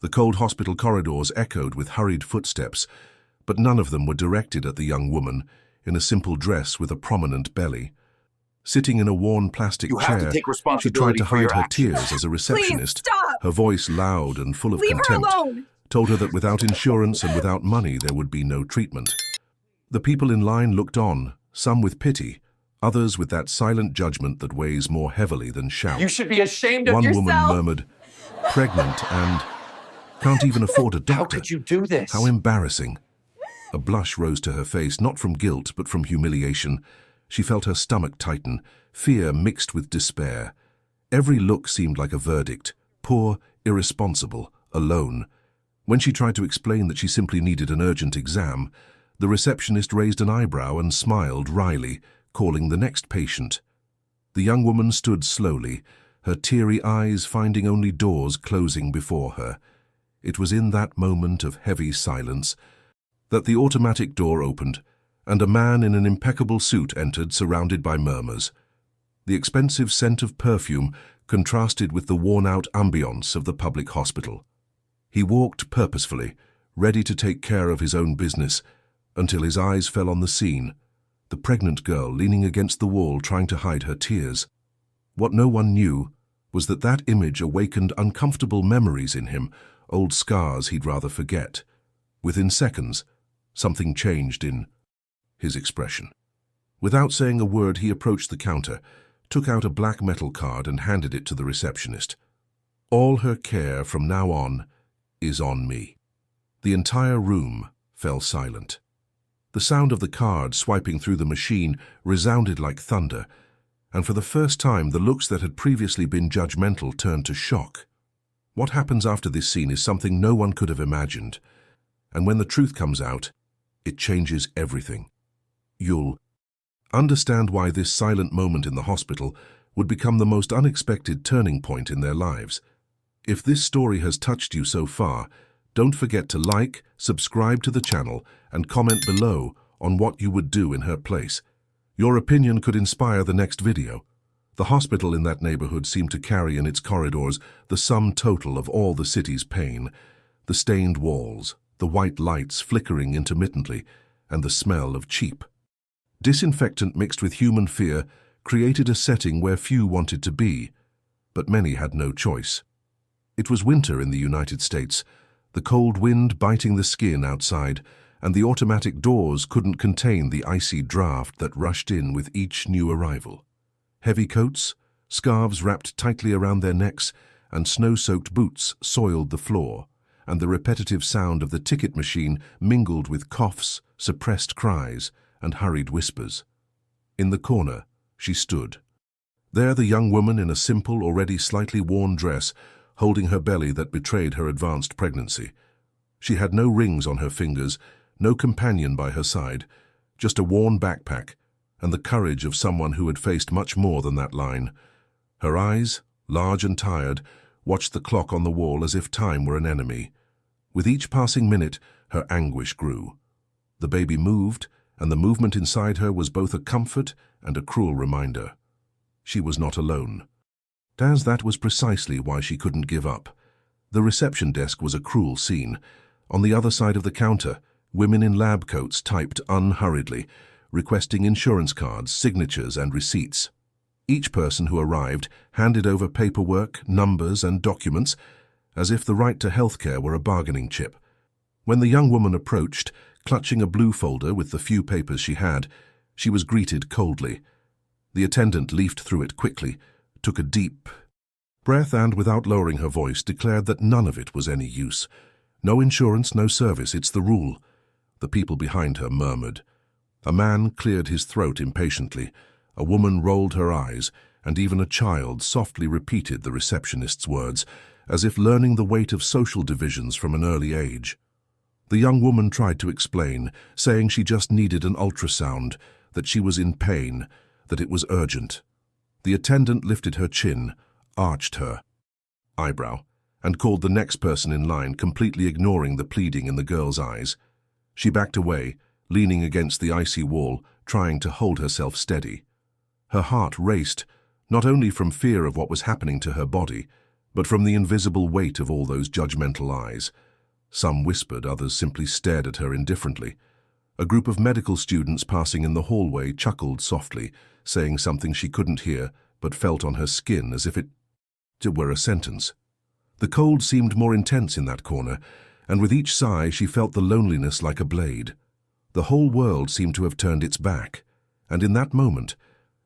The cold hospital corridors echoed with hurried footsteps, but none of them were directed at the young woman in a simple dress with a prominent belly. Sitting in a worn plastic You have to chair, take she tried responsibility to for hide your her actions. tears as a Please receptionist, stop! her voice loud and full of Leave her contempt, alone! told her that without insurance and without money there would be no treatment. The people in line looked on, some with pity, others with that silent judgment that weighs more heavily than shout. You should be ashamed of One yourself. woman murmured, "Pregnant and can't even afford a doctor. How could you do this? How embarrassing." A blush rose to her face, not from guilt, but from humiliation. She felt her stomach tighten, fear mixed with despair. Every look seemed like a verdict: poor, irresponsible, alone. When she tried to explain that she simply needed an urgent exam, the receptionist raised an eyebrow and smiled wryly, calling the next patient. The young woman stood slowly, her teary eyes finding only doors closing before her. It was in that moment of heavy silence that the automatic door opened, and a man in an impeccable suit entered, surrounded by murmurs. The expensive scent of perfume contrasted with the worn-out ambience of the public hospital. He walked purposefully, ready to take care of his own business, until his eyes fell on the scene, the pregnant girl leaning against the wall trying to hide her tears. What no one knew was that that image awakened uncomfortable memories in him, old scars he'd rather forget. Within seconds, something changed in his expression. Without saying a word, he approached the counter, took out a black metal card and handed it to the receptionist. "All her care from now on is on me." The entire room fell silent. The sound of the card swiping through the machine resounded like thunder, and for the first time the looks that had previously been judgmental turned to shock. What happens after this scene is something no one could have imagined, and when the truth comes out, it changes everything. You'll understand why this silent moment in the hospital would become the most unexpected turning point in their lives. If this story has touched you so far, don't forget to like, subscribe to the channel, and comment below on what you would do in her place. Your opinion could inspire the next video. The hospital in that neighborhood seemed to carry in its corridors the sum total of all the city's pain: the stained walls, the white lights flickering intermittently, and the smell of cheap disinfectant mixed with human fear created a setting where few wanted to be, but many had no choice. It was winter in the United States, the cold wind biting the skin outside, and the automatic doors couldn't contain the icy draft that rushed in with each new arrival. Heavy coats, scarves wrapped tightly around their necks, and snow-soaked boots soiled the floor, and the repetitive sound of the ticket machine mingled with coughs, suppressed cries, and hurried whispers. In the corner, she stood. There the young woman in a simple, already slightly worn dress, holding her belly that betrayed her advanced pregnancy. She had no rings on her fingers, no companion by her side, just a worn backpack, and the courage of someone who had faced much more than that line. Her eyes, large and tired, watched the clock on the wall as if time were an enemy. With each passing minute, her anguish grew. The baby moved, and the movement inside her was both a comfort and a cruel reminder. She was not alone. As that was precisely why she couldn't give up. The reception desk was a cruel scene. On the other side of the counter, women in lab coats typed unhurriedly, requesting insurance cards, signatures, and receipts. Each person who arrived handed over paperwork, numbers, and documents, as if the right to healthcare were a bargaining chip. When the young woman approached, clutching a blue folder with the few papers she had, she was greeted coldly. The attendant leafed through it quickly, took a deep breath, and, without lowering her voice, declared that none of it was any use. "No insurance, no service, it's the rule." The people behind her murmured. A man cleared his throat impatiently, a woman rolled her eyes, and even a child softly repeated the receptionist's words, as if learning the weight of social divisions from an early age. The young woman tried to explain, saying she just needed an ultrasound, that she was in pain, that it was urgent. The attendant lifted her chin, arched her eyebrow, and called the next person in line, completely ignoring the pleading in the girl's eyes. She backed away, leaning against the icy wall, trying to hold herself steady. Her heart raced, not only from fear of what was happening to her body, but from the invisible weight of all those judgmental eyes. Some whispered, others simply stared at her indifferently. A group of medical students passing in the hallway chuckled softly, saying something she couldn't hear, but felt on her skin as if it were a sentence. The cold seemed more intense in that corner, and with each sigh she felt the loneliness like a blade. The whole world seemed to have turned its back, and in that moment,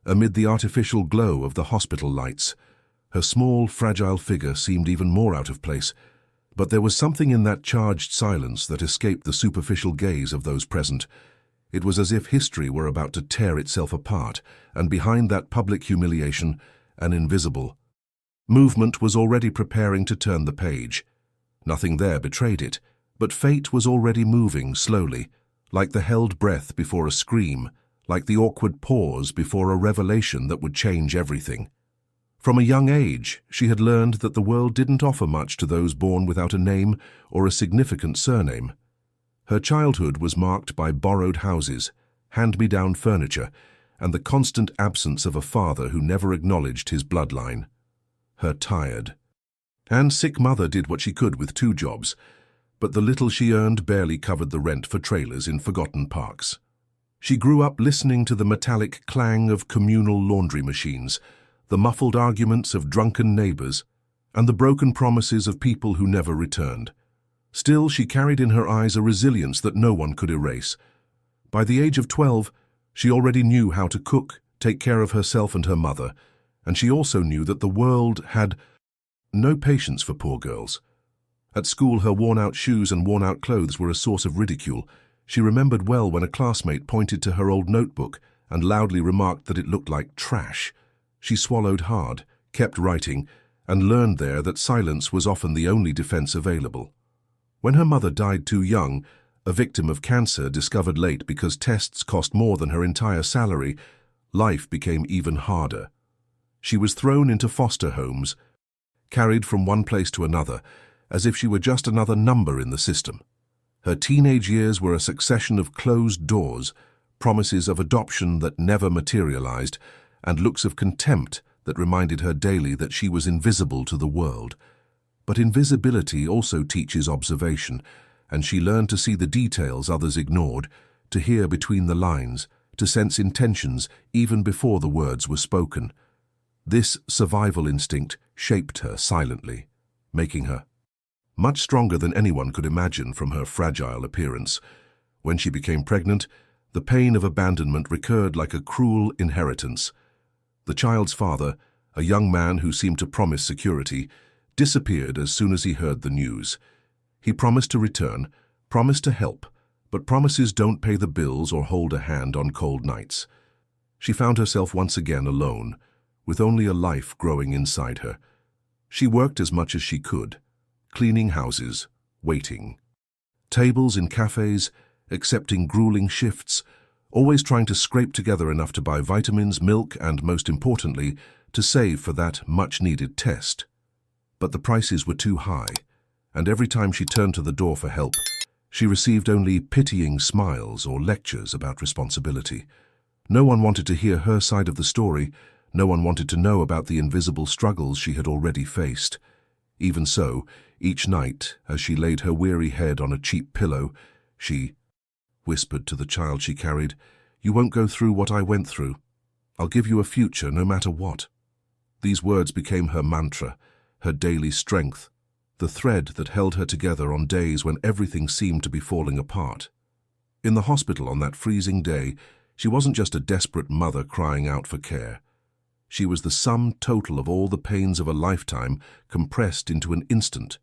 amid the artificial glow of the hospital lights, her small, fragile figure seemed even more out of place. But there was something in that charged silence that escaped the superficial gaze of those present. It was as if history were about to tear itself apart, and behind that public humiliation, an invisible movement was already preparing to turn the page. Nothing there betrayed it, but fate was already moving slowly, like the held breath before a scream, like the awkward pause before a revelation that would change everything. From a young age, she had learned that the world didn't offer much to those born without a name or a significant surname. Her childhood was marked by borrowed houses, hand-me-down furniture, and the constant absence of a father who never acknowledged his bloodline. Her tired and sick mother did what she could with 2 jobs, but the little she earned barely covered the rent for trailers in forgotten parks. She grew up listening to the metallic clang of communal laundry machines, the muffled arguments of drunken neighbors, and the broken promises of people who never returned. Still, she carried in her eyes a resilience that no one could erase. By the age of 12, she already knew how to cook, take care of herself and her mother, and she also knew that the world had no patience for poor girls. At school, her worn-out shoes and worn-out clothes were a source of ridicule. She remembered well when a classmate pointed to her old notebook and loudly remarked that it looked like trash. She swallowed hard, kept writing, and learned there that silence was often the only defense available. When her mother died too young, a victim of cancer discovered late because tests cost more than her entire salary, life became even harder. She was thrown into foster homes, carried from one place to another, as if she were just another number in the system. Her teenage years were a succession of closed doors, promises of adoption that never materialized, and looks of contempt that reminded her daily that she was invisible to the world. But invisibility also teaches observation, and she learned to see the details others ignored, to hear between the lines, to sense intentions even before the words were spoken. This survival instinct shaped her silently, making her much stronger than anyone could imagine from her fragile appearance. When she became pregnant, the pain of abandonment recurred like a cruel inheritance. The child's father, a young man who seemed to promise security, disappeared as soon as he heard the news. He promised to return, promised to help, but promises don't pay the bills or hold a hand on cold nights. She found herself once again alone, with only a life growing inside her. She worked as much as she could, cleaning houses, waiting tables in cafes, accepting grueling shifts, always trying to scrape together enough to buy vitamins, milk, and, most importantly, to save for that much-needed test. But the prices were too high, and every time she turned to the door for help, she received only pitying smiles or lectures about responsibility. No one wanted to hear her side of the story. No one wanted to know about the invisible struggles she had already faced. Even so, each night, as she laid her weary head on a cheap pillow, she whispered to the child she carried, "You won't go through what I went through. I'll give you a future no matter what." These words became her mantra, her daily strength, the thread that held her together on days when everything seemed to be falling apart. In the hospital on that freezing day, she wasn't just a desperate mother crying out for care. She was the sum total of all the pains of a lifetime compressed into an instant,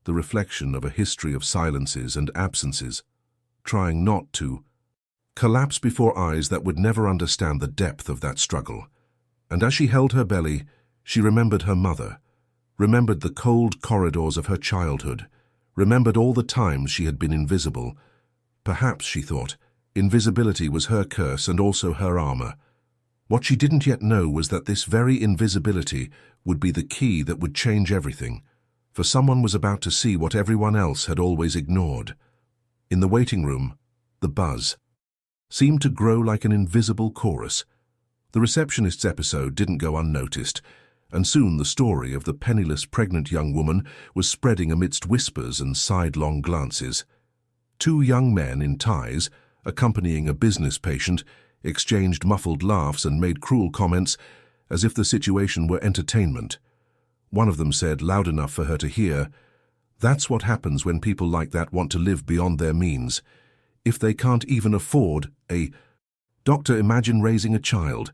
the reflection of a history of silences and absences, trying not to collapse before eyes that would never understand the depth of that struggle. And as she held her belly, she remembered her mother, remembered the cold corridors of her childhood, remembered all the times she had been invisible. Perhaps, she thought, invisibility was her curse and also her armor. What she didn't yet know was that this very invisibility would be the key that would change everything, for someone was about to see what everyone else had always ignored. In the waiting room, the buzz seemed to grow like an invisible chorus. The receptionist's episode didn't go unnoticed, and soon the story of the penniless pregnant young woman was spreading amidst whispers and sidelong glances. Two young men in ties, accompanying a business patient, exchanged muffled laughs and made cruel comments as if the situation were entertainment. One of them said, loud enough for her to hear, "That's what happens when people like that want to live beyond their means. If they can't even afford a doctor, imagine raising a child."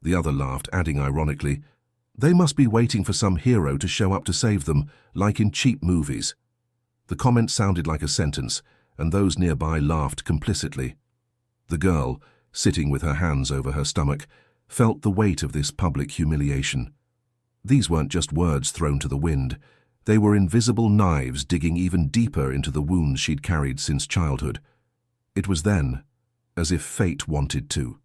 The other laughed, adding ironically, "They must be waiting for some hero to show up to save them, like in cheap movies." The comment sounded like a sentence, and those nearby laughed complicitly. The girl, sitting with her hands over her stomach, felt the weight of this public humiliation. These weren't just words thrown to the wind. They were invisible knives digging even deeper into the wounds she'd carried since childhood. It was then, as if fate wanted to.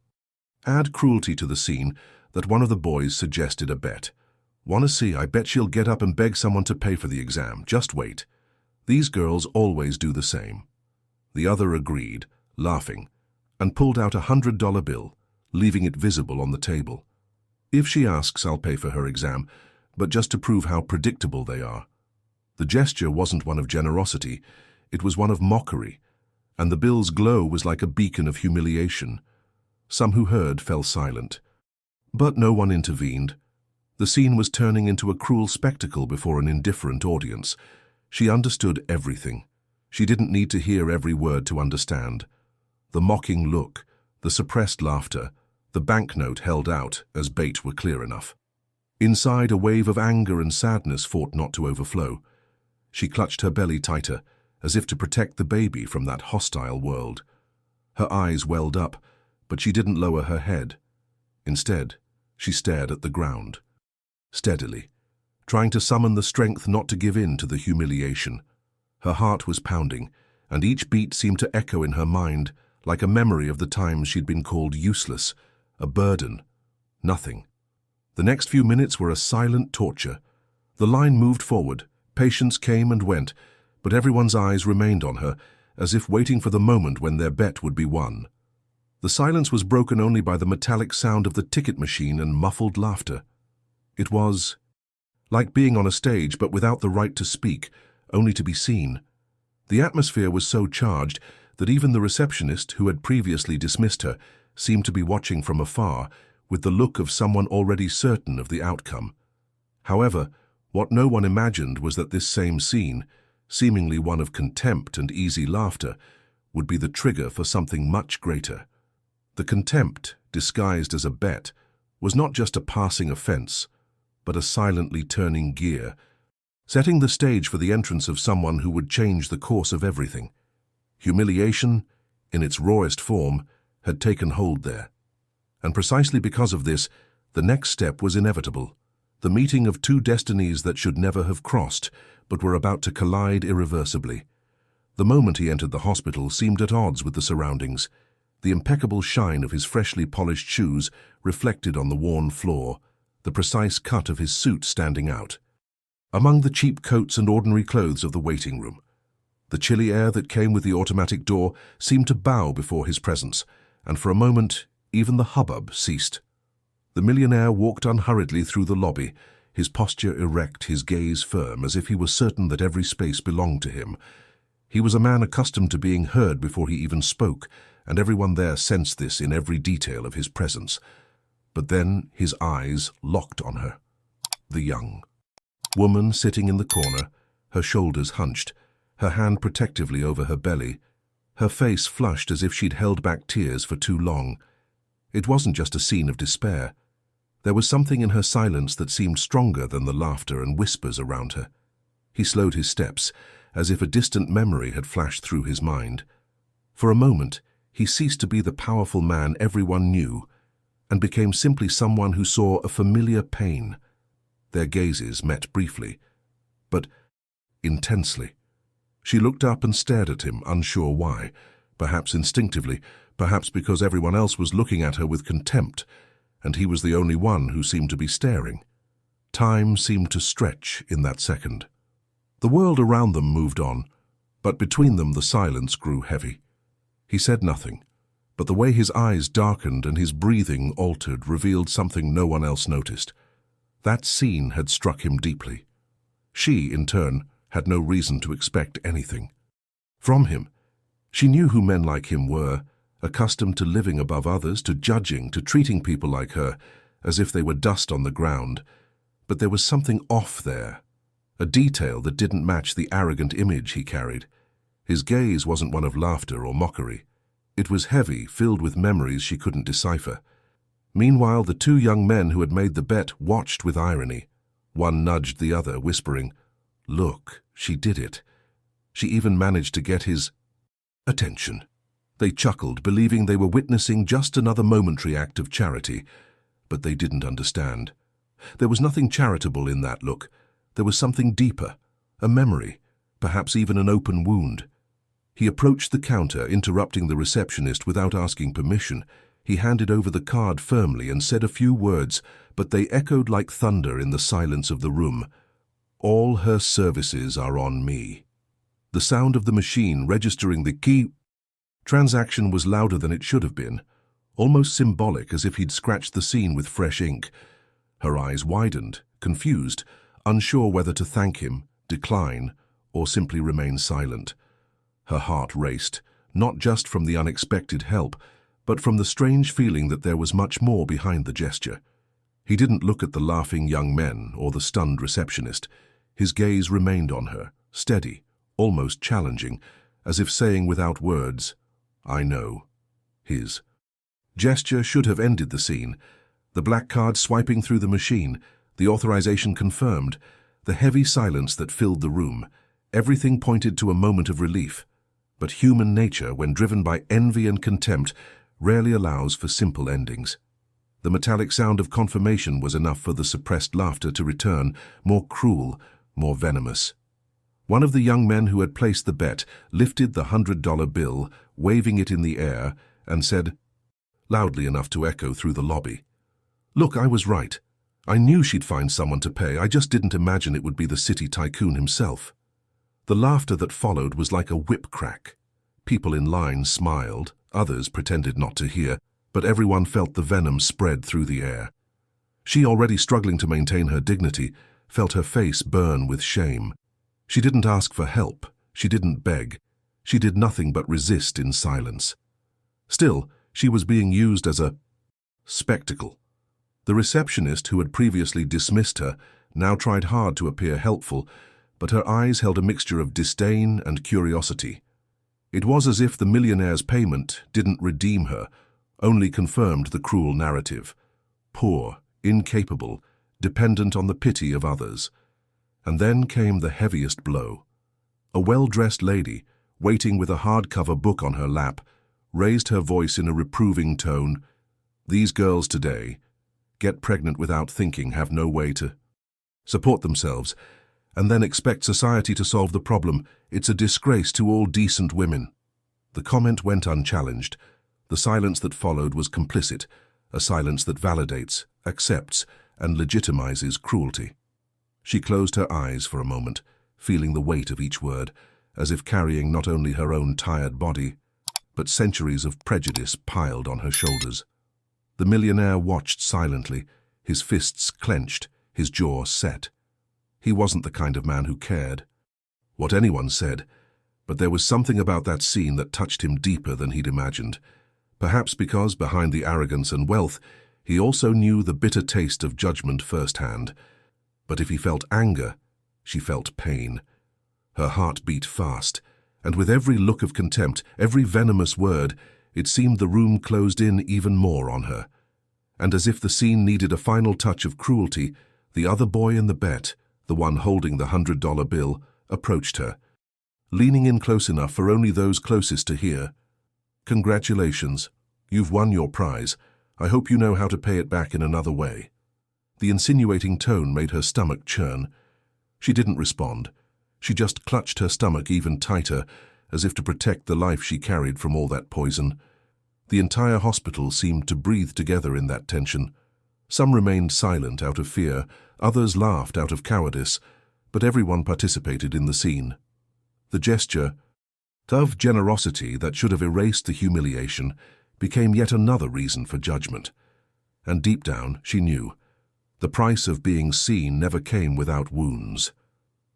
Add cruelty to the scene that one of the boys suggested a bet. "Wanna see? I bet she'll get up and beg someone to pay for the exam. Just wait. These girls always do the same." The other agreed, laughing, and pulled out $100 bill, leaving it visible on the table. "If she asks, I'll pay for her exam, but just to prove how predictable they are." The gesture wasn't one of generosity, it was one of mockery, and the bill's glow was like a beacon of humiliation. Some who heard fell silent. But no one intervened. The scene was turning into a cruel spectacle before an indifferent audience. She understood everything. She didn't need to hear every word to understand. The mocking look, the suppressed laughter, the banknote held out as bait were clear enough. Inside, a wave of anger and sadness fought not to overflow. She clutched her belly tighter, as if to protect the baby from that hostile world. Her eyes welled up, but she didn't lower her head. Instead, she stared at the ground, steadily, trying to summon the strength not to give in to the humiliation. Her heart was pounding, and each beat seemed to echo in her mind, like a memory of the times she'd been called useless, a burden, nothing. The next few minutes were a silent torture. The line moved forward, patients came and went, but everyone's eyes remained on her, as if waiting for the moment when their bet would be won. The silence was broken only by the metallic sound of the ticket machine and muffled laughter. It was like being on a stage but without the right to speak, only to be seen. The atmosphere was so charged that even the receptionist, who had previously dismissed her, seemed to be watching from afar, with the look of someone already certain of the outcome. However, what no one imagined was that this same scene, seemingly one of contempt and easy laughter, would be the trigger for something much greater. The contempt, disguised as a bet, was not just a passing offense, but a silently turning gear, setting the stage for the entrance of someone who would change the course of everything. Humiliation, in its rawest form, had taken hold there. And precisely because of this, the next step was inevitable, the meeting of two destinies that should never have crossed, but were about to collide irreversibly. The moment he entered the hospital seemed at odds with the surroundings. The impeccable shine of his freshly polished shoes reflected on the worn floor, the precise cut of his suit standing out. Among the cheap coats and ordinary clothes of the waiting room, the chilly air that came with the automatic door seemed to bow before his presence, and for a moment even the hubbub ceased. The millionaire walked unhurriedly through the lobby, his posture erect, his gaze firm, as if he was certain that every space belonged to him. He was a man accustomed to being heard before he even spoke, and everyone there sensed this in every detail of his presence. But then his eyes locked on her. The young woman sitting in the corner, her shoulders hunched, her hand protectively over her belly, her face flushed as if she'd held back tears for too long. It wasn't just a scene of despair. There was something in her silence that seemed stronger than the laughter and whispers around her. He slowed his steps, as if a distant memory had flashed through his mind. For a moment, he ceased to be the powerful man everyone knew, and became simply someone who saw a familiar pain. Their gazes met briefly, but intensely. She looked up and stared at him, unsure why, perhaps instinctively, perhaps because everyone else was looking at her with contempt, and he was the only one who seemed to be staring. Time seemed to stretch in that second. The world around them moved on, but between them the silence grew heavy. He said nothing, but the way his eyes darkened and his breathing altered revealed something no one else noticed. That scene had struck him deeply. She, in turn, had no reason to expect anything from him. She knew who men like him were, accustomed to living above others, to judging, to treating people like her as if they were dust on the ground. But there was something off there, a detail that didn't match the arrogant image he carried. His gaze wasn't one of laughter or mockery. It was heavy, filled with memories she couldn't decipher. Meanwhile, the two young men who had made the bet watched with irony. One nudged the other, whispering, "Look, she did it." She even managed to get his attention. They chuckled, believing they were witnessing just another momentary act of charity, but they didn't understand. There was nothing charitable in that look. There was something deeper, a memory, perhaps even an open wound. He approached the counter, interrupting the receptionist without asking permission. He handed over the card firmly and said a few words, but they echoed like thunder in the silence of the room. "All her services are on me." The sound of the machine registering the key transaction was louder than it should have been, almost symbolic, as if he'd scratched the scene with fresh ink. Her eyes widened, confused, unsure whether to thank him, decline, or simply remain silent. Her heart raced, not just from the unexpected help, but from the strange feeling that there was much more behind the gesture. He didn't look at the laughing young men or the stunned receptionist. His gaze remained on her, steady, almost challenging, as if saying without words, "I know." His gesture should have ended the scene. The black card swiping through the machine, the authorization confirmed, the heavy silence that filled the room. Everything pointed to a moment of relief. But human nature, when driven by envy and contempt, rarely allows for simple endings. The metallic sound of confirmation was enough for the suppressed laughter to return, more cruel, more venomous. One of the young men who had placed the bet lifted the $100 bill, waving it in the air, and said, loudly enough to echo through the lobby, "Look, I was right. I knew she'd find someone to pay. I just didn't imagine it would be the city tycoon himself." The laughter that followed was like a whip crack. People in line smiled, others pretended not to hear, but everyone felt the venom spread through the air. She, already struggling to maintain her dignity, felt her face burn with shame. She didn't ask for help. She didn't beg. She did nothing but resist in silence. Still, she was being used as a spectacle. The receptionist, who had previously dismissed her, now tried hard to appear helpful, but her eyes held a mixture of disdain and curiosity. It was as if the millionaire's payment didn't redeem her, only confirmed the cruel narrative. Poor, incapable, dependent on the pity of others. And then came the heaviest blow. A well-dressed lady, waiting with a hardcover book on her lap, raised her voice in a reproving tone. "These girls today get pregnant without thinking, have no way to support themselves, and then expect society to solve the problem. It's a disgrace to all decent women." The comment went unchallenged. The silence that followed was complicit, a silence that validates, accepts, and legitimizes cruelty. She closed her eyes for a moment, feeling the weight of each word, as if carrying not only her own tired body, but centuries of prejudice piled on her shoulders. The millionaire watched silently, his fists clenched, his jaw set. He wasn't the kind of man who cared what anyone said, but there was something about that scene that touched him deeper than he'd imagined. Perhaps because, behind the arrogance and wealth, he also knew the bitter taste of judgment firsthand. But if he felt anger, she felt pain. Her heart beat fast, and with every look of contempt, every venomous word, it seemed the room closed in even more on her. And as if the scene needed a final touch of cruelty, the other boy in the bet, the one holding the $100 bill, approached her, leaning in close enough for only those closest to hear. "Congratulations. You've won your prize. I hope you know how to pay it back in another way." The insinuating tone made her stomach churn. She didn't respond. She just clutched her stomach even tighter, as if to protect the life she carried from all that poison. The entire hospital seemed to breathe together in that tension. Some remained silent out of fear, others laughed out of cowardice, but everyone participated in the scene. The gesture of generosity that should have erased the humiliation became yet another reason for judgment. And deep down, she knew The price of being seen never came without wounds.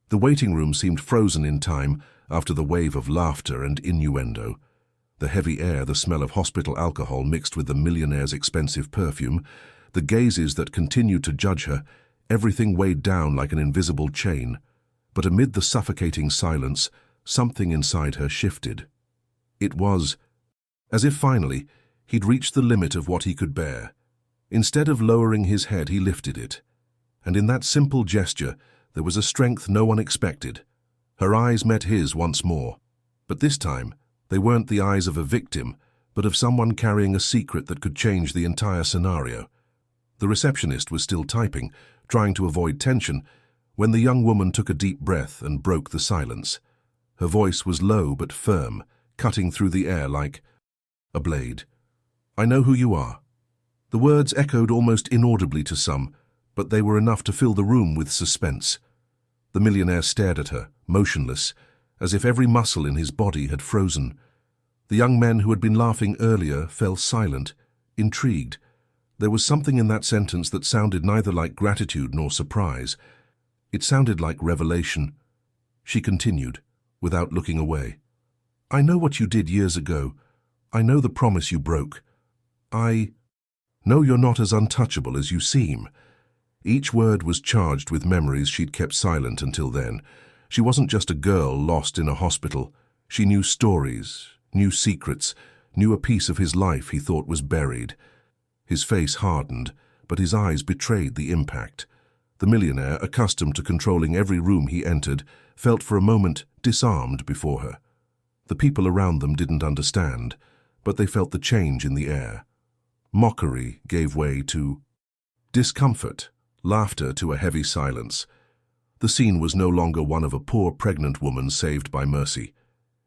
The waiting room seemed frozen in time after the wave of laughter and innuendo. The heavy air, the smell of hospital alcohol mixed with the millionaire's expensive perfume, the gazes that continued to judge her, everything weighed down like an invisible chain. But amid the suffocating silence, something inside her shifted. It was as if finally he'd reached the limit of what he could bear. Instead of lowering his head, he lifted it. And in that simple gesture, there was a strength no one expected. Her eyes met his once more. But this time, they weren't the eyes of a victim, but of someone carrying a secret that could change the entire scenario. The receptionist was still typing, trying to avoid tension, when the young woman took a deep breath and broke the silence. Her voice was low but firm, cutting through the air like a blade. "I know who you are." The words echoed almost inaudibly to some, but they were enough to fill the room with suspense. The millionaire stared at her, motionless, as if every muscle in his body had frozen. The young men who had been laughing earlier fell silent, intrigued. There was something in that sentence that sounded neither like gratitude nor surprise. It sounded like revelation. She continued, without looking away. "I know what you did years ago. I know the promise you broke. I know you're not as untouchable as you seem." Each word was charged with memories she'd kept silent until then. She wasn't just a girl lost in a hospital. She knew stories, knew secrets, knew a piece of his life he thought was buried. His face hardened, but his eyes betrayed the impact. The millionaire, accustomed to controlling every room he entered, felt for a moment disarmed before her. The people around them didn't understand, but they felt the change in the air. Mockery gave way to discomfort, laughter to a heavy silence. The scene was no longer one of a poor pregnant woman saved by mercy.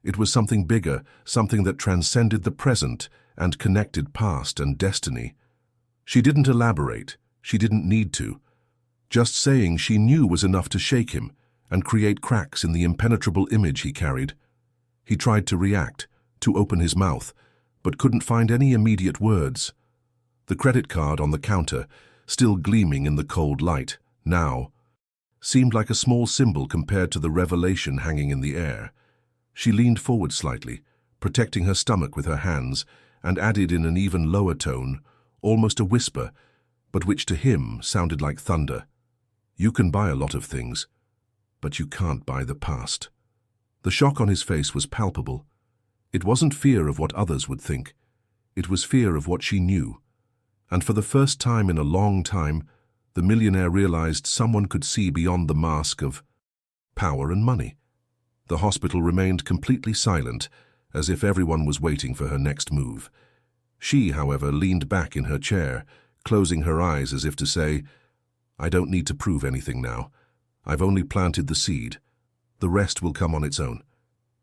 It was something bigger, something that transcended the present and connected past and destiny. She didn't elaborate. She didn't need to. Just saying she knew was enough to shake him and create cracks in the impenetrable image he carried. He tried to react, to open his mouth, but couldn't find any immediate words. The credit card on the counter, still gleaming in the cold light, now seemed like a small symbol compared to the revelation hanging in the air. She leaned forward slightly, protecting her stomach with her hands, and added in an even lower tone, almost a whisper, but which to him sounded like thunder. "You can buy a lot of things, but you can't buy the past." The shock on his face was palpable. It wasn't fear of what others would think. It was fear of what she knew. And for the first time in a long time, the millionaire realized someone could see beyond the mask of power and money. The hospital remained completely silent, as if everyone was waiting for her next move. She, however, leaned back in her chair, closing her eyes as if to say, "I don't need to prove anything now. I've only planted the seed. The rest will come on its own."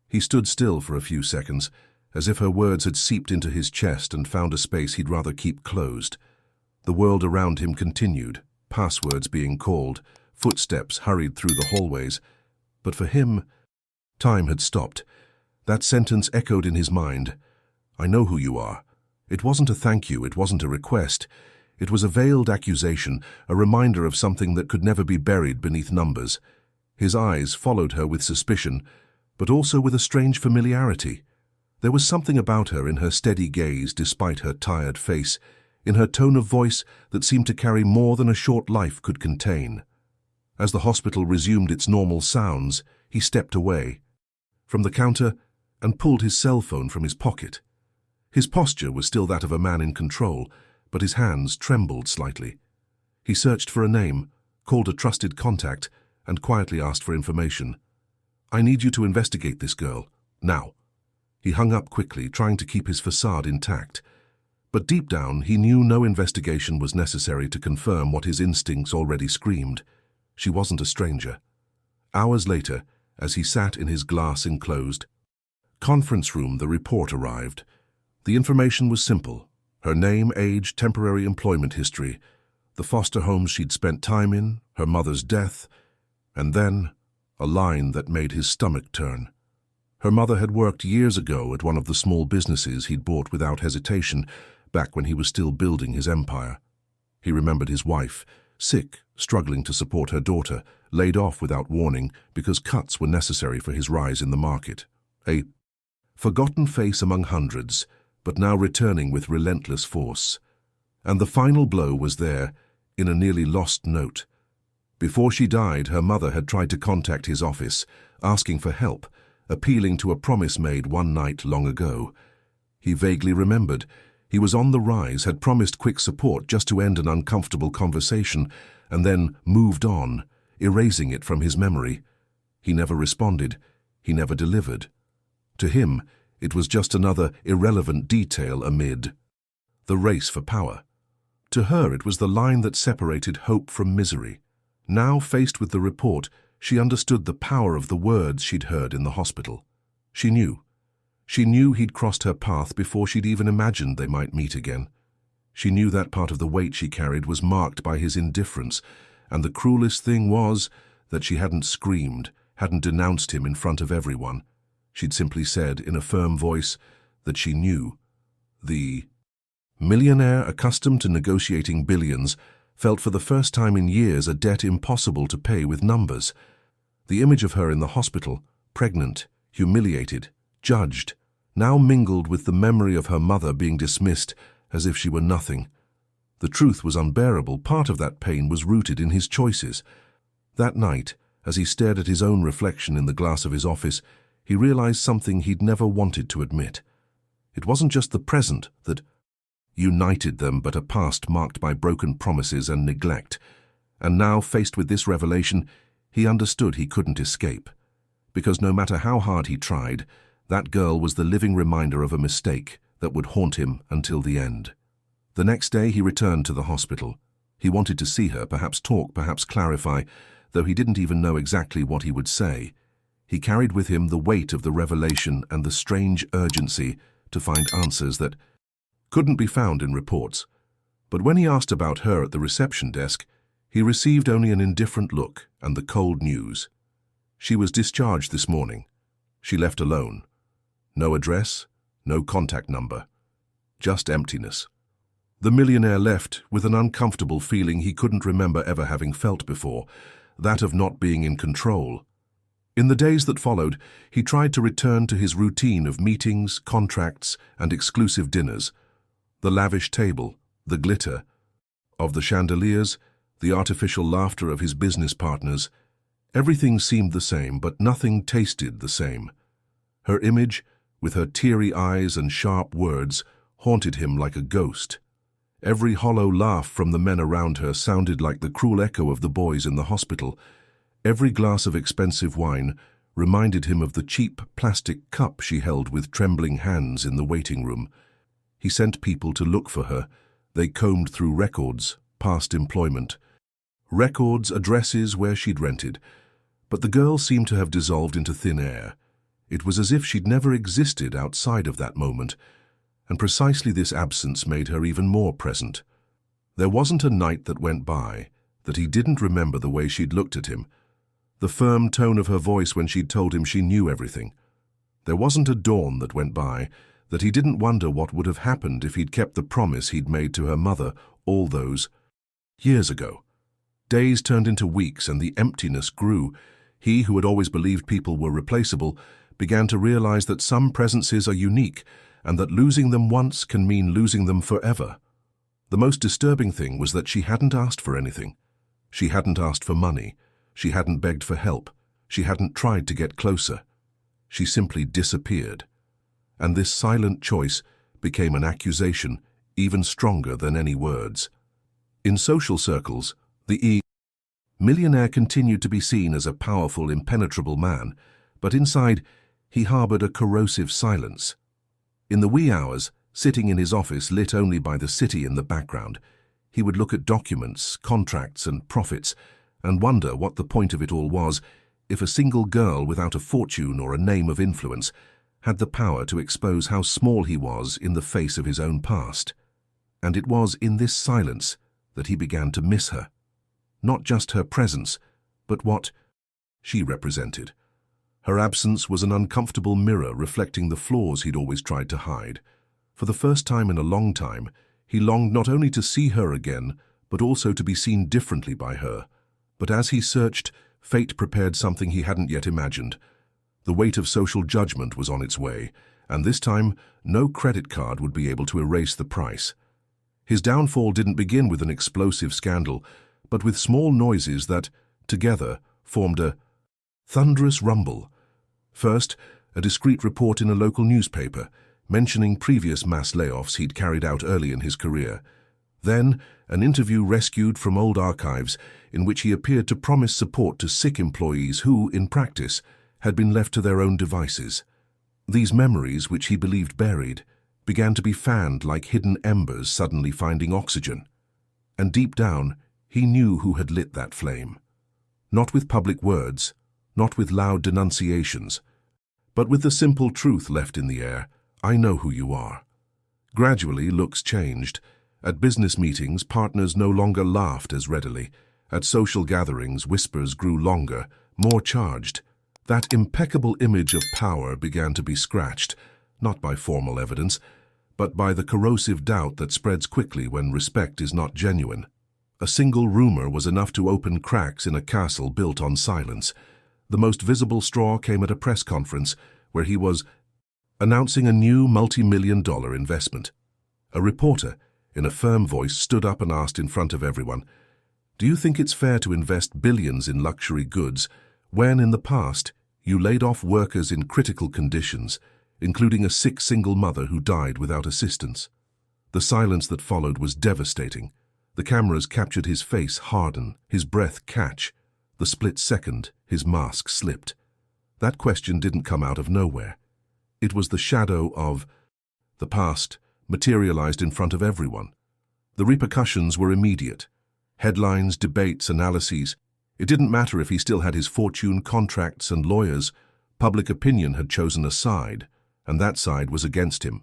He stood still for a few seconds, as if her words had seeped into his chest and found a space he'd rather keep closed. The world around him continued, passwords being called, footsteps hurried through the hallways. But for him, time had stopped. That sentence echoed in his mind. "I know who you are." It wasn't a thank you, it wasn't a request. It was a veiled accusation, a reminder of something that could never be buried beneath numbers. His eyes followed her with suspicion, but also with a strange familiarity. There was something about her in her steady gaze despite her tired face, in her tone of voice that seemed to carry more than a short life could contain. As the hospital resumed its normal sounds, he stepped away from the counter and pulled his cell phone from his pocket. His posture was still that of a man in control, but his hands trembled slightly. He searched for a name, called a trusted contact, and quietly asked for information. "I need you to investigate this girl, now." He hung up quickly, trying to keep his facade intact. But deep down, he knew no investigation was necessary to confirm what his instincts already screamed. She wasn't a stranger. Hours later, as he sat in his glass-enclosed conference room, the report arrived. The information was simple: her name, age, temporary employment history, the foster homes she'd spent time in, her mother's death, and then a line that made his stomach turn. Her mother had worked years ago at one of the small businesses he'd bought without hesitation, back when he was still building his empire. He remembered his wife, sick, struggling to support her daughter, laid off without warning because cuts were necessary for his rise in the market. A forgotten face among hundreds, but now returning with relentless force. And the final blow was there, in a nearly lost note. Before she died, her mother had tried to contact his office, asking for help, appealing to a promise made one night long ago. He vaguely remembered. He was on the rise, had promised quick support just to end an uncomfortable conversation, and then moved on, erasing it from his memory. He never responded. He never delivered. To him, it was just another irrelevant detail amid the race for power. To her, it was the line that separated hope from misery. Now, faced with the report, she understood the power of the words she'd heard in the hospital. She knew. She knew he'd crossed her path before she'd even imagined they might meet again. She knew that part of the weight she carried was marked by his indifference, and the cruelest thing was that she hadn't screamed, hadn't denounced him in front of everyone. She'd simply said, in a firm voice, that she knew. The millionaire, accustomed to negotiating billions, felt for the first time in years a debt impossible to pay with numbers. The image of her in the hospital, pregnant, humiliated, judged, now mingled with the memory of her mother being dismissed as if she were nothing. The truth was unbearable. Part of that pain was rooted in his choices. That night, as he stared at his own reflection in the glass of his office, he realized something he'd never wanted to admit. It wasn't just the present that united them, but a past marked by broken promises and neglect. And now, faced with this revelation, he understood he couldn't escape. Because no matter how hard he tried, that girl was the living reminder of a mistake that would haunt him until the end. The next day he returned to the hospital. He wanted to see her, perhaps talk, perhaps clarify, though he didn't even know exactly what he would say. He carried with him the weight of the revelation and the strange urgency to find answers that couldn't be found in reports. But when he asked about her at the reception desk, he received only an indifferent look and the cold news. She was discharged this morning. She left alone. No address, no contact number. Just emptiness. The millionaire left with an uncomfortable feeling he couldn't remember ever having felt before, that of not being in control. In the days that followed, he tried to return to his routine of meetings, contracts, and exclusive dinners. The lavish table, the glitter of the chandeliers, the artificial laughter of his business partners. Everything seemed the same, but nothing tasted the same. Her image, with her teary eyes and sharp words, haunted him like a ghost. Every hollow laugh from the men around her sounded like the cruel echo of the boys in the hospital. Every glass of expensive wine reminded him of the cheap plastic cup she held with trembling hands in the waiting room. He sent people to look for her. They combed through records, past employment, records, addresses where she'd rented. But the girl seemed to have dissolved into thin air. It was as if she'd never existed outside of that moment, and precisely this absence made her even more present. There wasn't a night that went by that he didn't remember the way she'd looked at him, the firm tone of her voice when she'd told him she knew everything. There wasn't a dawn that went by that he didn't wonder what would have happened if he'd kept the promise he'd made to her mother all those years ago. Days turned into weeks and the emptiness grew. He, who had always believed people were replaceable, began to realize that some presences are unique and that losing them once can mean losing them forever. The most disturbing thing was that she hadn't asked for anything. She hadn't asked for money. She hadn't begged for help. She hadn't tried to get closer. She simply disappeared. And this silent choice became an accusation even stronger than any words. In social circles, the millionaire continued to be seen as a powerful, impenetrable man, but inside he harbored a corrosive silence. In the wee hours, sitting in his office lit only by the city in the background, he would look at documents, contracts, and profits, and wonder what the point of it all was if a single girl without a fortune or a name of influence had the power to expose how small he was in the face of his own past. And it was in this silence that he began to miss her. Not just her presence, but what she represented. Her absence was an uncomfortable mirror reflecting the flaws he'd always tried to hide. For the first time in a long time, he longed not only to see her again, but also to be seen differently by her. But as he searched, fate prepared something he hadn't yet imagined. The weight of social judgment was on its way, and this time, no credit card would be able to erase the price. His downfall didn't begin with an explosive scandal, but with small noises that, together, formed a thunderous rumble. First, a discreet report in a local newspaper, mentioning previous mass layoffs he'd carried out early in his career. Then, an interview rescued from old archives in which he appeared to promise support to sick employees who, in practice, had been left to their own devices. These memories, which he believed buried, began to be fanned like hidden embers suddenly finding oxygen. And deep down, he knew who had lit that flame. Not with public words, not with loud denunciations, but with the simple truth left in the air: I know who you are. Gradually, looks changed. At business meetings, partners no longer laughed as readily. At social gatherings, whispers grew longer, more charged. That impeccable image of power began to be scratched, not by formal evidence, but by the corrosive doubt that spreads quickly when respect is not genuine. A single rumor was enough to open cracks in a castle built on silence. The most visible straw came at a press conference where he was announcing a new multi-million-dollar investment. A reporter, in a firm voice, stood up and asked in front of everyone, "Do you think it's fair to invest billions in luxury goods when, in the past, you laid off workers in critical conditions, including a sick single mother who died without assistance?" The silence that followed was devastating. The cameras captured his face harden, his breath catch. The split second, his mask slipped. That question didn't come out of nowhere. It was the shadow of the past materialized in front of everyone. The repercussions were immediate. Headlines, debates, analyses. It didn't matter if he still had his fortune, contracts, and lawyers. Public opinion had chosen a side, and that side was against him.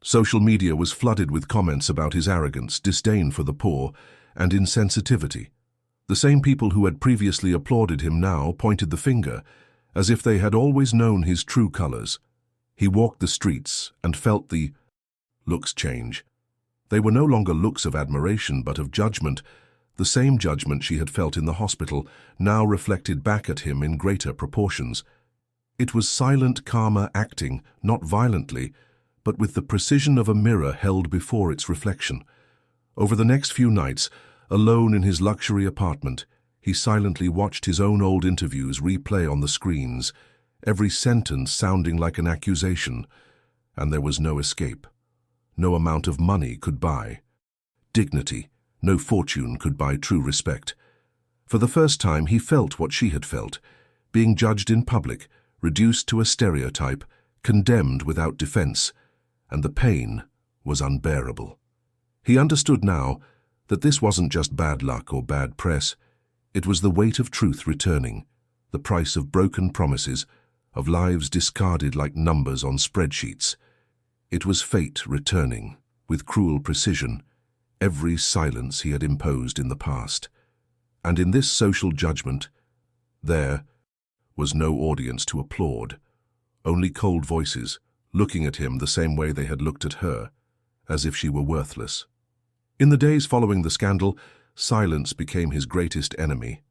Social media was flooded with comments about his arrogance, disdain for the poor, and insensitivity. The same people who had previously applauded him now pointed the finger, as if they had always known his true colors. He walked the streets and felt the looks change. They were no longer looks of admiration but of judgment, the same judgment she had felt in the hospital, now reflected back at him in greater proportions. It was silent, calmer acting, not violently, but with the precision of a mirror held before its reflection. Over the next few nights, alone in his luxury apartment, he silently watched his own old interviews replay on the screens, every sentence sounding like an accusation, and there was no escape. No amount of money could buy dignity. No fortune could buy true respect. For the first time, he felt what she had felt, being judged in public, reduced to a stereotype, condemned without defense, and the pain was unbearable. He understood now that this wasn't just bad luck or bad press. It was the weight of truth returning, the price of broken promises, of lives discarded like numbers on spreadsheets. It was fate returning, with cruel precision, every silence he had imposed in the past. And in this social judgment, there was no audience to applaud, only cold voices, looking at him the same way they had looked at her, as if she were worthless. In the days following the scandal, silence became his greatest enemy.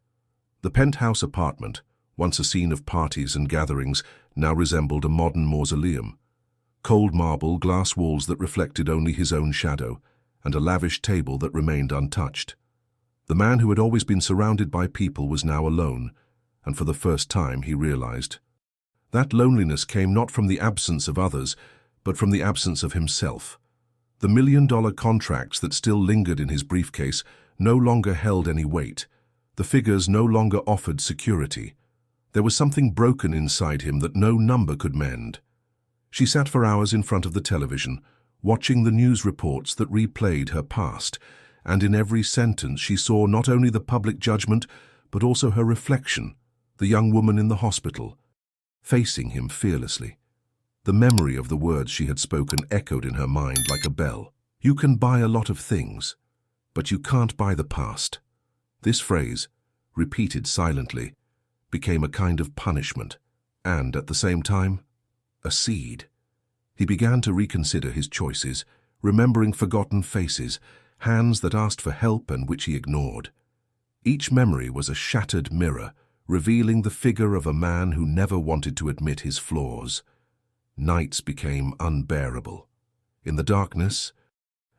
The penthouse apartment, once a scene of parties and gatherings, now resembled a modern mausoleum. Cold marble, glass walls that reflected only his own shadow, and a lavish table that remained untouched. The man who had always been surrounded by people was now alone, and for the first time he realized. That loneliness came not from the absence of others, but from the absence of himself. The million-dollar contracts that still lingered in his briefcase no longer held any weight. The figures no longer offered security. There was something broken inside him that no number could mend. She sat for hours in front of the television, watching the news reports that replayed her past, and in every sentence she saw not only the public judgment, but also her reflection, the young woman in the hospital, facing him fearlessly. The memory of the words she had spoken echoed in her mind like a bell. You can buy a lot of things, but you can't buy the past. This phrase, repeated silently, became a kind of punishment, and, at the same time, a seed. He began to reconsider his choices, remembering forgotten faces, hands that asked for help and which he ignored. Each memory was a shattered mirror, revealing the figure of a man who never wanted to admit his flaws. Nights became unbearable. In the darkness,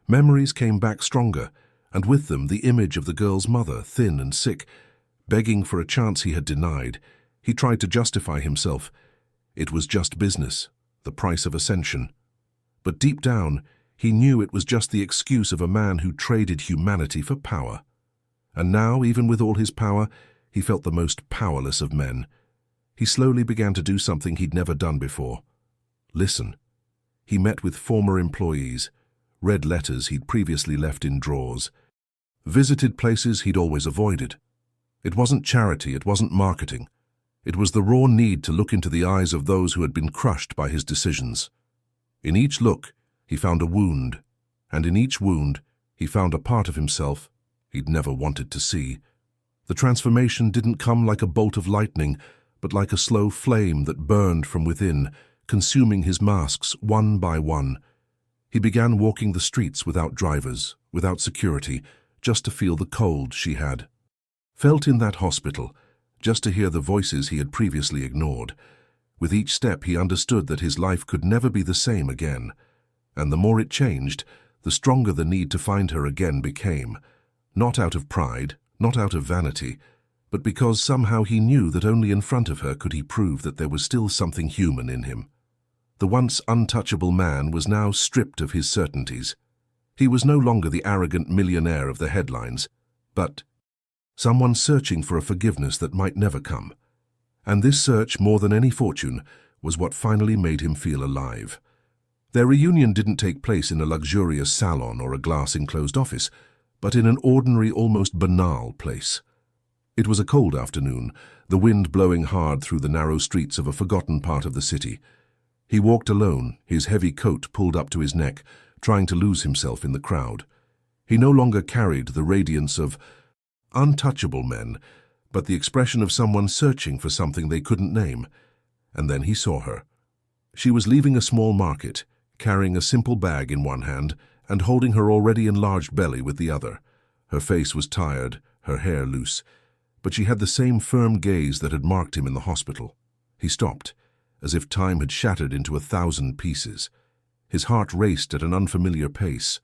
memories came back stronger, and with them the image of the girl's mother, thin and sick, begging for a chance he had denied. He tried to justify himself. It was just business, the price of ascension. But deep down, he knew it was just the excuse of a man who traded humanity for power. And now, even with all his power, he felt the most powerless of men. He slowly began to do something he'd never done before. Listen. He met with former employees, read letters he'd previously left in drawers, visited places he'd always avoided. It wasn't charity, it wasn't marketing. It was the raw need to look into the eyes of those who had been crushed by his decisions. In each look, he found a wound, and in each wound, he found a part of himself he'd never wanted to see. The transformation didn't come like a bolt of lightning, but like a slow flame that burned from within, consuming his masks one by one. He began walking the streets without drivers, without security, just to feel the cold she had. Felt in that hospital, just to hear the voices he had previously ignored. With each step he understood that his life could never be the same again. And the more it changed, the stronger the need to find her again became. Not out of pride, not out of vanity, but because somehow he knew that only in front of her could he prove that there was still something human in him. The once untouchable man was now stripped of his certainties. He was no longer the arrogant millionaire of the headlines, but someone searching for a forgiveness that might never come. And this search, more than any fortune, was what finally made him feel alive. Their reunion didn't take place in a luxurious salon or a glass-enclosed office, but in an ordinary, almost banal place. It was a cold afternoon, the wind blowing hard through the narrow streets of a forgotten part of the city. He walked alone, his heavy coat pulled up to his neck, trying to lose himself in the crowd. He no longer carried the radiance of untouchable men, but the expression of someone searching for something they couldn't name. And then he saw her. She was leaving a small market, carrying a simple bag in one hand and holding her already enlarged belly with the other. Her face was tired, her hair loose, but she had the same firm gaze that had marked him in the hospital. He stopped, as if time had shattered into 1,000 pieces. His heart raced at an unfamiliar pace.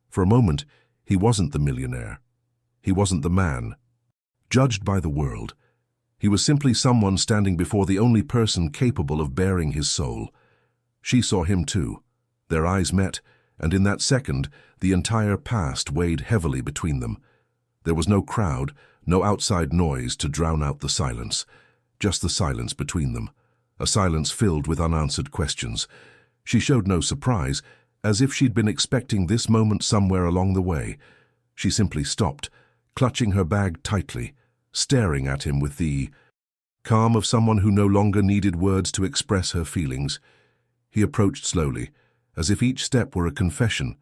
For a moment, he wasn't the millionaire. He wasn't the man, judged by the world. He was simply someone standing before the only person capable of bearing his soul. She saw him too. Their eyes met, and in that second, the entire past weighed heavily between them. There was no crowd, no outside noise to drown out the silence, just the silence between them, a silence filled with unanswered questions. She showed no surprise, as if she'd been expecting this moment somewhere along the way. She simply stopped, clutching her bag tightly, staring at him with the calm of someone who no longer needed words to express her feelings. He approached slowly, as if each step were a confession.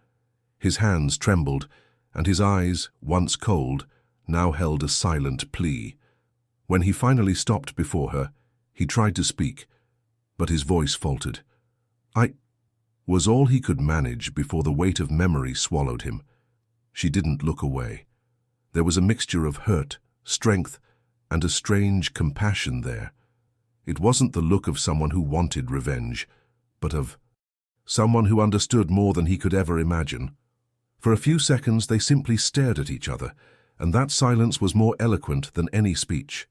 His hands trembled, and his eyes, once cold, now held a silent plea. When he finally stopped before her, he tried to speak, but his voice faltered. "I," was all he could manage before the weight of memory swallowed him. She didn't look away. There was a mixture of hurt, strength, and a strange compassion there. It wasn't the look of someone who wanted revenge, but of someone who understood more than he could ever imagine. For a few seconds they simply stared at each other, and that silence was more eloquent than any speech.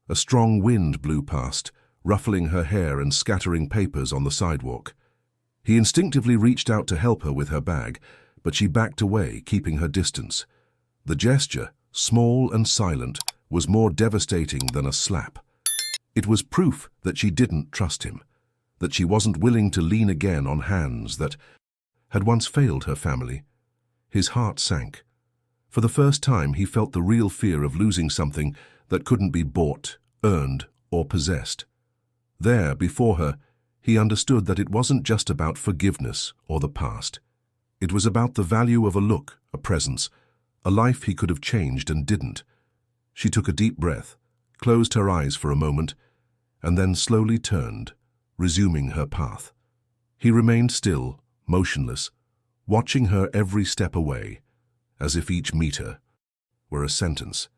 A strong wind blew past, ruffling her hair and scattering papers on the sidewalk. He instinctively reached out to help her with her bag, but she backed away, keeping her distance. The gesture, small and silent, was more devastating than a slap. It was proof that she didn't trust him, that she wasn't willing to lean again on hands that had once failed her family. His heart sank. For the first time, he felt the real fear of losing something that couldn't be bought, earned, or possessed. There, before her, he understood that it wasn't just about forgiveness or the past. It was about the value of a look, a presence, a life he could have changed and didn't. She took a deep breath, closed her eyes for a moment, and then slowly turned, resuming her path. He remained still, motionless, watching her every step away, as if each meter were a sentence.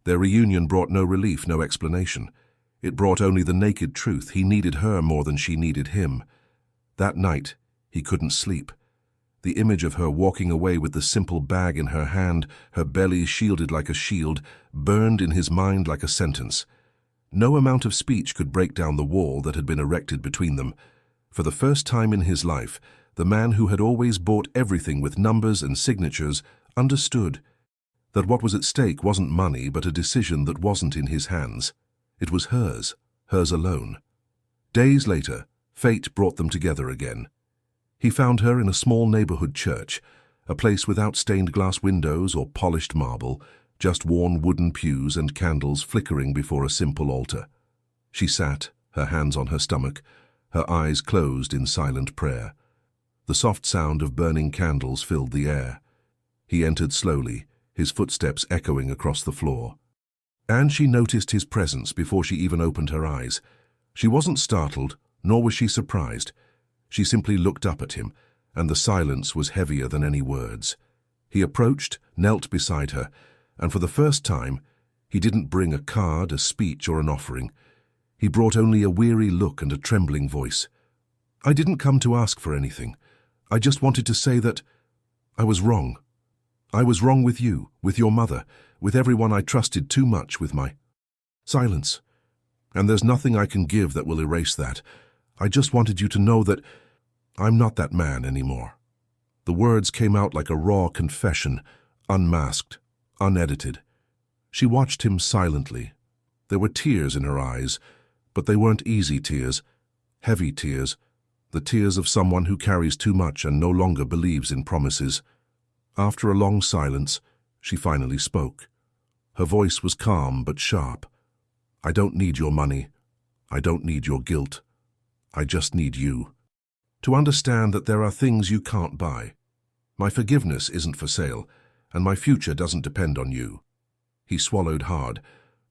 Their reunion brought no relief, no explanation. It brought only the naked truth. He needed her more than she needed him. That night, he couldn't sleep. The image of her walking away with the simple bag in her hand, her belly shielded like a shield, burned in his mind like a sentence. No amount of speech could break down the wall that had been erected between them. For the first time in his life, the man who had always bought everything with numbers and signatures understood that what was at stake wasn't money but a decision that wasn't in his hands. It was hers alone. Days later, fate brought them together again. He found her in a small neighborhood church, a place without stained glass windows or polished marble, just worn wooden pews and candles flickering before a simple altar. She sat, her hands on her stomach, her eyes closed in silent prayer. The soft sound of burning candles filled the air. He entered slowly, his footsteps echoing across the floor. And she noticed his presence before she even opened her eyes. She wasn't startled, nor was she surprised. She simply looked up at him, and the silence was heavier than any words. He approached, knelt beside her, and for the first time, he didn't bring a card, a speech, or an offering. He brought only a weary look and a trembling voice. "I didn't come to ask for anything. I just wanted to say that I was wrong. I was wrong with you, with your mother, with everyone I trusted too much with my silence. And there's nothing I can give that will erase that. I just wanted you to know that I'm not that man anymore." The words came out like a raw confession, unmasked, unedited. She watched him silently. There were tears in her eyes, but they weren't easy tears, heavy tears, the tears of someone who carries too much and no longer believes in promises. After a long silence, she finally spoke. Her voice was calm but sharp. "I don't need your money. I don't need your guilt. I just need you. To understand that there are things you can't buy. My forgiveness isn't for sale, and my future doesn't depend on you." He swallowed hard.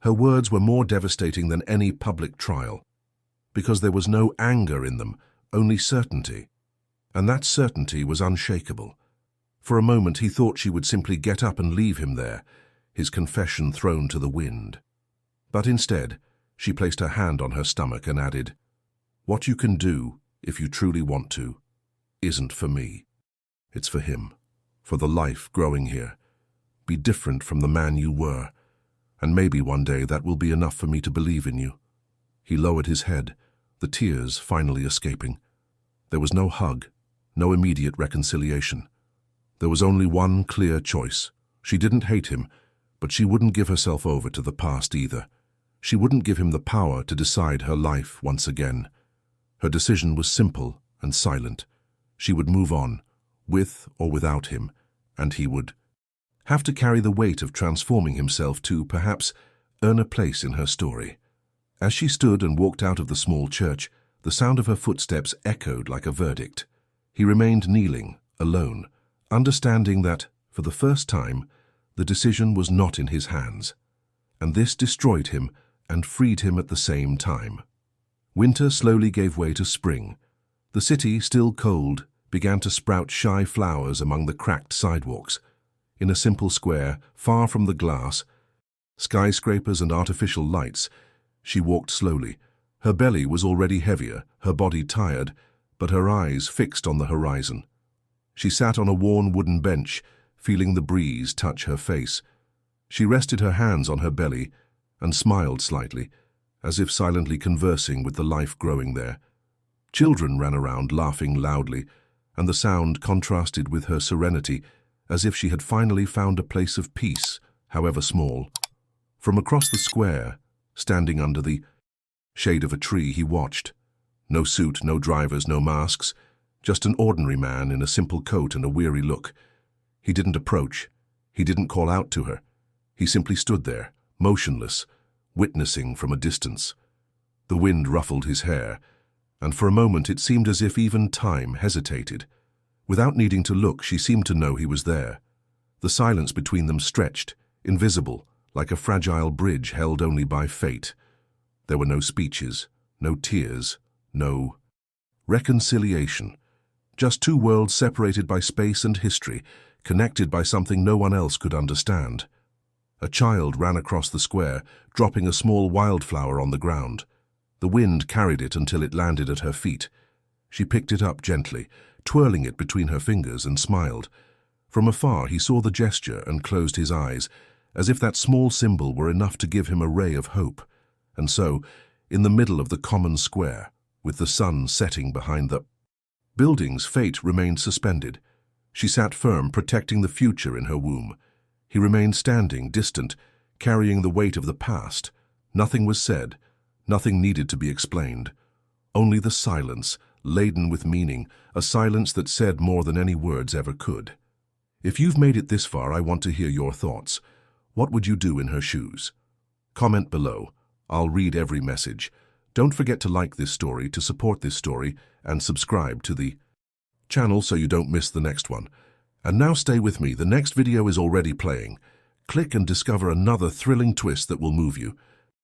Her words were more devastating than any public trial, because there was no anger in them, only certainty. And that certainty was unshakable. For a moment he thought she would simply get up and leave him there, his confession thrown to the wind. But instead, she placed her hand on her stomach and added, "What you can do, if you truly want to, isn't for me. It's for him, for the life growing here. Be different from the man you were, and maybe one day that will be enough for me to believe in you." He lowered his head, the tears finally escaping. There was no hug, no immediate reconciliation. There was only one clear choice. She didn't hate him, but she wouldn't give herself over to the past either. She wouldn't give him the power to decide her life once again. Her decision was simple and silent. She would move on, with or without him, and he would have to carry the weight of transforming himself to, perhaps, earn a place in her story. As she stood and walked out of the small church, the sound of her footsteps echoed like a verdict. He remained kneeling, alone, understanding that, for the first time, the decision was not in his hands. And this destroyed him and freed him at the same time. Winter slowly gave way to spring. The city, still cold, began to sprout shy flowers among the cracked sidewalks. In a simple square, far from the glass, skyscrapers and artificial lights, she walked slowly. Her belly was already heavier, her body tired, but her eyes fixed on the horizon. She sat on a worn wooden bench, feeling the breeze touch her face. She rested her hands on her belly and smiled slightly, as if silently conversing with the life growing there. Children ran around, laughing loudly, and the sound contrasted with her serenity, as if she had finally found a place of peace, however small. From across the square, standing under the shade of a tree, he watched. No suit, no drivers, no masks, just an ordinary man in a simple coat and a weary look. He didn't approach. He didn't call out to her. He simply stood there, motionless, witnessing from a distance. The wind ruffled his hair, and for a moment it seemed as if even time hesitated. Without needing to look, she seemed to know he was there. The silence between them stretched, invisible, like a fragile bridge held only by fate. There were no speeches, no tears, no reconciliation. Just two worlds separated by space and history, connected by something no one else could understand. A child ran across the square, dropping a small wildflower on the ground. The wind carried it until it landed at her feet. She picked it up gently, twirling it between her fingers, and smiled. From afar he saw the gesture and closed his eyes, as if that small symbol were enough to give him a ray of hope. And so, in the middle of the common square, with the sun setting behind the building's fate remained suspended. She sat firm, protecting the future in her womb. He remained standing, distant, carrying the weight of the past. Nothing was said, nothing needed to be explained. Only the silence, laden with meaning, a silence that said more than any words ever could. If you've made it this far, I want to hear your thoughts. What would you do in her shoes? Comment below. I'll read every message. Don't forget to like this story, to support this story, and subscribe to the channel so you don't miss the next one. And now stay with me, the next video is already playing. Click and discover another thrilling twist that will move you.